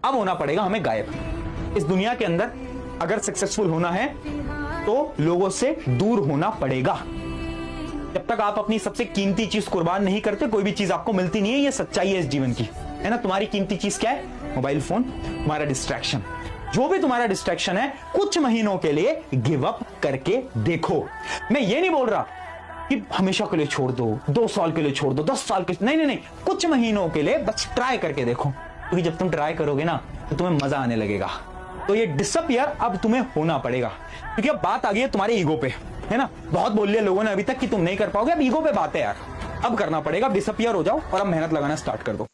अब होना पड़ेगा हमें गायब। इस दुनिया के अंदर अगर सक्सेसफुल होना है तो लोगों से दूर होना पड़ेगा। जब तक आप अपनी सबसे कीमती चीज कुर्बान नहीं करते, कोई भी चीज आपको मिलती नहीं है। ये सच्चाई है इस जीवन की, है ना। तुम्हारी कीमती चीज क्या है? मोबाइल फोन, तुम्हारा डिस्ट्रैक्शन। जो भी तुम्हारा डिस्ट्रैक्शन है, कुछ महीनों के लिए गिव अप करके देखो। मैं ये नहीं बोल रहा कि हमेशा के लिए छोड़ दो, 2 साल के लिए छोड़ दो, 10 साल के, नहीं, कुछ महीनों के लिए बस ट्राई करके देखो। क्योंकि जब तुम ट्राई करोगे ना तो तुम्हें मजा आने लगेगा। तो ये डिसअपियर अब तुम्हें होना पड़ेगा, क्योंकि अब बात आ गई है तुम्हारे ईगो पे, है ना। बहुत बोल लिया लोगों ने अभी तक कि तुम नहीं कर पाओगे, अब ईगो पे बात है यार। अब करना पड़ेगा, डिसअपियर हो जाओ और अब मेहनत लगाना स्टार्ट कर दो।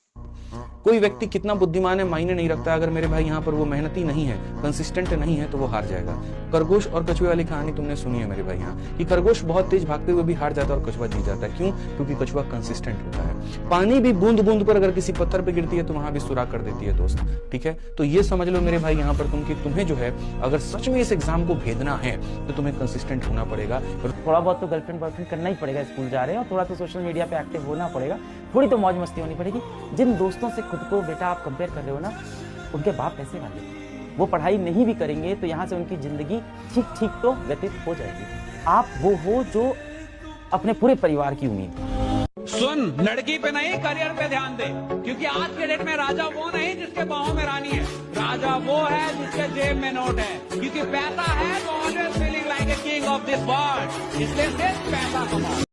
कोई व्यक्ति कितना बुद्धिमान है मायने नहीं रखता, अगर मेरे भाई यहाँ पर वो मेहनती नहीं है, कंसिस्टेंट नहीं है, तो वो हार जाएगा। खरगोश और कछुए वाली कहानी तुमने सुनी है मेरे भाई यहाँ, कि खरगोश बहुत तेज भागते हुए भी हार जाता है और कछुआ जीत जाता है। क्यों? क्योंकि कछुआ कंसिस्टेंट होता है। पानी भी बूंद बूंद पर अगर किसी पत्थर पे गिरती है तो वहां भी सुराख कर देती है दोस्त, ठीक है। तो ये समझ लो मेरे भाई यहाँ पर तुम कि तुम्हें जो है अगर सच में इस एग्जाम को भेदना है तो तुम्हें कंसिस्टेंट होना पड़ेगा। थोड़ा बहुत तो गर्लफ्रेंड बॉयफ्रेंड करना ही पड़ेगा, स्कूल जा रहे हैं, और थोड़ा तो सोशल मीडिया पे एक्टिव होना पड़ेगा, थोड़ी तो मौज मस्ती होनी पड़ेगी। जिन दोस्तों से खुद को बेटा आप कंपेयर कर रहे हो ना, उनके बाप पैसे वाले, वो पढ़ाई नहीं भी करेंगे तो यहाँ से उनकी जिंदगी ठीक तो व्यतीत हो जाएगी। आप वो हो जो अपने पूरे परिवार की उम्मीद। सुन, लड़की पे नहीं करियर पे ध्यान दे, क्योंकि आज के डेट में राजा वो नहीं जिसके बाहों में रानी है, राजा वो है जिसके जेब में नोट है। क्योंकि पैसा है तो always feeling like a king of this world, इसलिए सिर्फ पैसा कमाओ।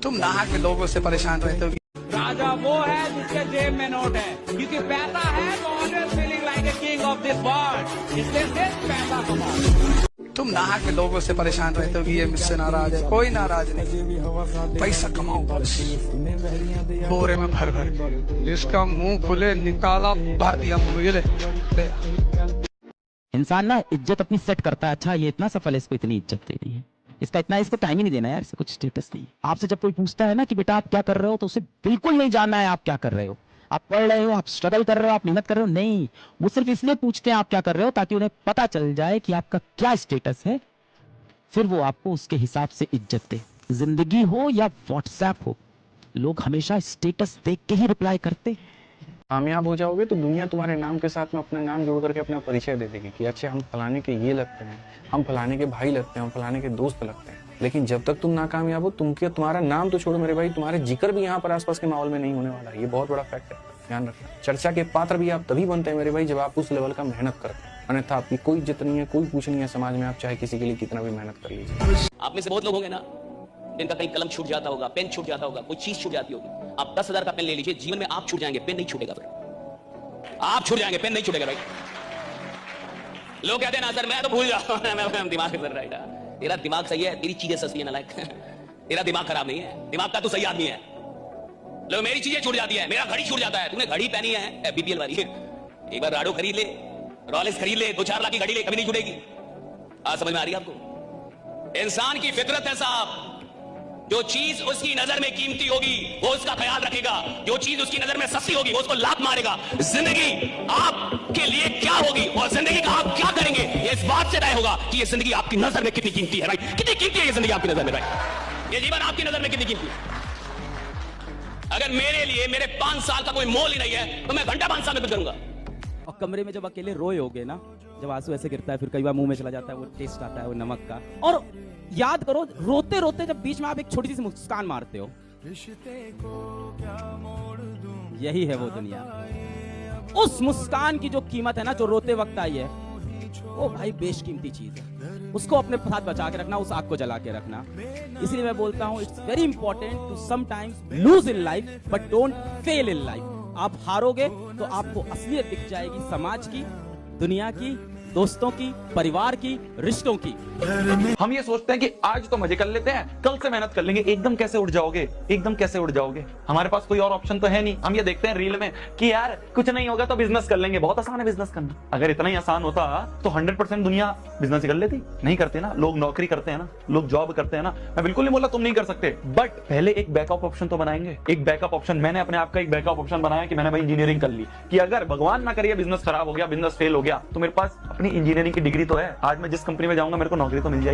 तुम नहा के लोगों से परेशान रहते हो। राजा वो है जिसके जेब में नोट है, क्योंकि पैसा है तो always feeling like a king of this world, इसलिए सिर्फ पैसा कमाओ। तुम नहा के लोगों से परेशान रहते हो कि ये मुझसे नाराज है। कोई नाराज नहीं, पैसा कमाओ बस, बोरे में भर भर, जिसका मुंह खुले निकाला भर दिया मुझे। इंसान ना इज्जत अपनी सेट करता है, अच्छा ये इतना सफल है, इसको इतनी इज्जत देनी है, इसको टाइम ही नहीं देना यार, इससे कुछ स्टेटस नहीं। आपसे जब कोई पूछता है ना कि बेटा आप क्या कर रहे हो, तो उसे बिल्कुल नहीं जानना है आप क्या कर रहे हो। आप पढ़ रहे हो, आप स्ट्रगल कर रहे हो, आप मेहनत कर रहे हो, नहीं, वो सिर्फ इसलिए पूछते हैं आप क्या कर रहे हो ताकि उन्हें पता चल जाए कि आपका क्या स्टेटस है, फिर वो आपको उसके हिसाब से इज्जत दे। जिंदगी हो या व्हाट्सएप हो, लोग हमेशा स्टेटस देख के ही रिप्लाई करते। कामयाब हो जाओगे तो दुनिया तुम्हारे नाम के साथ में अपना नाम जोड़ करके अपना परिचय दे देगी कि अच्छा हम फलाने के ये लगते हैं, हम फलाने के भाई लगते हैं, हम फलाने के दोस्त लगते हैं। लेकिन जब तक तुम नाकामयाब हो, तुम्हारा नाम तो छोड़ो मेरे भाई, तुम्हारे जिक्र भी यहाँ पर आसपास के माहौल में नहीं होने वाला। ये बहुत बड़ा फैक्ट है, ध्यान रखना। चर्चा के पात्र भी आप तभी बनते हैं मेरे भाई जब आप उस लेवल का मेहनत करते हैं, अन्यथा आपकी कोई इज्जत नहीं है, कोई पूछ नहीं है समाज में, आप चाहे किसी के लिए कितना भी मेहनत कर लीजिए। आप में से बहुत लोग होंगे ना जिनका कहीं कलम छूट जाता होगा, पेन छूट जाता होगा, कोई चीज छूट जाती होगी। आप 10,000 का पेन ले लीजिए, जीवन में आप छूट जाएंगे, पेन नहीं छूटेगा। फिर आप छूट जाएंगे, पेन नहीं छूटेगा भाई। लोग कहते हैं ना सर मैं तो भूल जाऊं, मैं दिमाग कर रहा है। तेरा दिमाग सही है, तेरी चीजें सस्ती है ना, लाइक तेरा दिमाग खराब नहीं है, दिमाग का तू सही आदमी है। लोग मेरी चीजें छूट जाती है, मेरा घड़ी छूट जाता है। तूने घड़ी पहनी है बीपीएल वाली, एक बार राडो खरीद ले, रॉलेक्स खरीद ले, 2-4 लाख की घड़ी ले, कभी नहीं छूटेगी। आज समझ में आ रही है आपको? इंसान की फितरत है साहब, जो चीज उसकी नजर में कीमती होगी वो उसका ख्याल रखेगा, जो चीज उसकी नजर में सस्ती होगी वो उसको लात मारेगा। जिंदगी आपके लिए क्या होगी और जिंदगी का आप क्या करेंगे, ये इस बात से तय होगा कि ये जिंदगी आपकी नजर में कितनी कीमती है भाई, कितनी कीमती है ये जिंदगी आपकी नजर में भाई, ये जीवन आपकी नजर में कितनी कीमती है। अगर मेरे लिए मेरे 5 साल का कोई मोल ही नहीं है तो मैं घंटा 5 साल में कुछ करूंगा। और कमरे में जब अकेले रोए होगे ना, जब आंसू ऐसे गिरता है, फिर कई बार मुंह में चला जाता है वो टेस्ट आता है वो नमक का, और याद करो रोते रोते जब बीच में आप एक छोटी सी मुस्कान मारते हो, यही है वो दुनिया। उस मुस्कान की जो कीमत है ना, जो रोते वक्त आई है, वो भाई बेशकीमती चीज है। उसको अपने साथ बचा के रखना, उस आग को जला के रखना। इसलिए मैं बोलता हूं it's very important to sometimes lose in life but don't fail in life. आप हारोगे तो आपको असलियत दिख जाएगी, समाज की, दुनिया की, दोस्तों की, परिवार की, रिश्तों की। हम ये सोचते हैं कि आज तो मजे कर लेते हैं, कल से मेहनत कर लेंगे। एकदम कैसे उठ जाओगे, एकदम कैसे उठ जाओगे? हमारे पास कोई और ऑप्शन तो है नहीं। हम ये देखते हैं रील में कि यार कुछ नहीं होगा तो बिजनेस कर लेंगे, बहुत आसान है बिजनेस करना। अगर इतना ही आसान होता तो 100% दुनिया बिजनेस कर लेती। नहीं करते ना, लोग नौकरी करते हैं ना, लोग जॉब करते हैं ना। मैं बिल्कुल नहीं बोला तुम नहीं कर सकते, बट पहले एक बैकअप ऑप्शन तो बनाएंगे। एक बैकअप ऑप्शन, मैंने अपने आप का एक बैकअप ऑप्शन बनाया कि मैंने भाई इंजीनियरिंग कर ली, कि अगर भगवान ना करिए बिजनेस खराब हो गया, बिजनेस फेल हो गया, तो मेरे पास अपनी इंजीनियरिंग की डिग्री तो है। आज मैं जिस कंपनी में जाऊंगा मेरे को नौकरी तो मिल जाएगी।